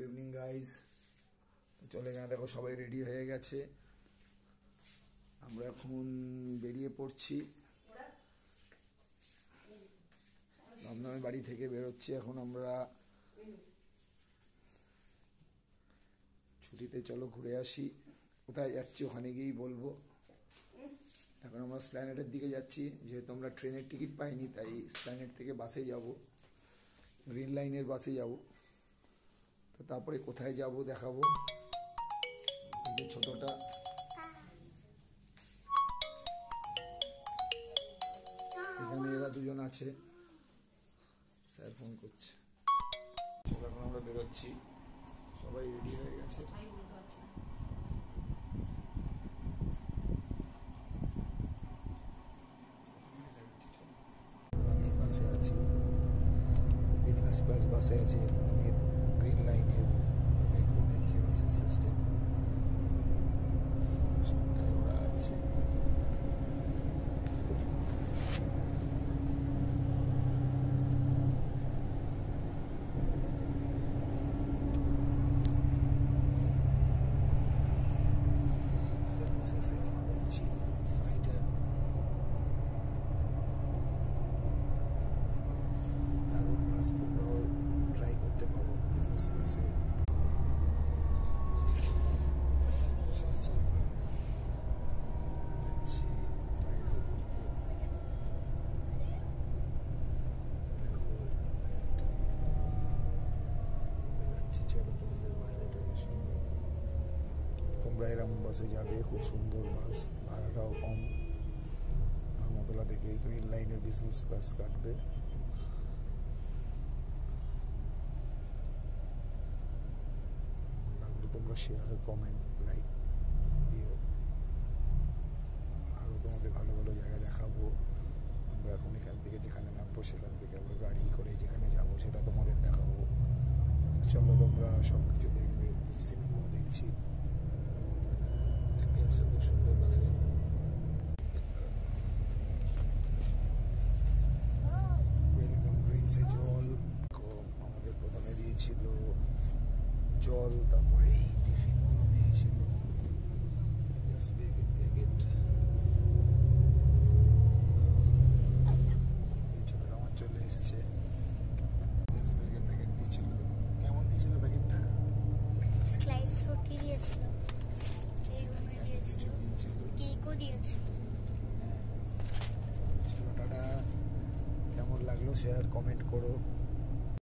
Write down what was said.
Evening guys. চলে গেলে দেখো সবাই রেডি হয়ে গেছে, আমরা এখন বেরিয়ে পড়ছি। দমদমের বাড়ি থেকে বেরোচ্ছি এখন আমরা। ছুটিতে চলো ঘুরে আসি। কোথায় যাচ্ছি ওখানে গিয়েই বলবো। এখন আমরা স্প্ল্যানেটের দিকে যাচ্ছি, যেহেতু আমরা ট্রেনের টিকিট পাইনি তাই স্প্ল্যানেট থেকে বাসে যাব, গ্রিন লাইনের বাসে যাব। তো তারপরে কোথায় যাব দেখাবো। এই যে ছোটটা, এখানে এরা দুজন আছে। স্যার ফোন করছে। চলো এখন আমরা বেরোচ্ছি, সবাই রেডি হয়ে গেছে। আমি বাসে আছি, বিজনেস ক্লাস বাসে আছি। এখন আমি গ্রিন লাইনের, দেখুন এই যে বাসের সিস্টেম সেটাই ওরা আছে। সিনেমা দেখছি ফাইটার, দারুণ বাস, তোমরাও ট্রাই করতে পারো বিজনেস ক্লাসে। যাচ্ছি বাইরে ঘুরতে, দেখো বাইরেটা দেখাচ্ছি। চলো তোমাদের বাইরেটা কি সুন্দর। তোমরা এরকম বাসে যাবে, খুব সুন্দর বাস, ভাড়াটাও কম। ধর্মতলা থেকে গ্রিন লাইনের বিজনেস ক্লাস কাটবে। লাগলে তোমরা শেয়ার, কমেন্ট, লাইক দিও। আরও তোমাদের ভালো ভালো জায়গা দেখাবো। আমরা এখন এখান থেকে যেখানে নামবো সেখান থেকে আমরা গাড়ি করে যেখানে যাবো সেটা তোমাদের দেখাবো। চলো তোমরা সব কিছু দেখবে। সিনেমাও দেখছি, খুব সুন্দর বাসে। ওয়েলকাম ড্রিঙ্কসে জল আমাদের প্রথমে দিয়েছিল, জল, তারপরে এই টিফিনগুলো দিয়েছিল, জাস্ট প্যাকেট ছোটটা আমার চলে এসছে। জাস্ট প্যাকেট দিয়েছিল। কেমন দিয়েছিল প্যাকেটটা? স্লাইস রুটি দিয়েছিল, কেকও দিয়েছিল। টাটা, কেমন লাগলো শেয়ার কমেন্ট করো।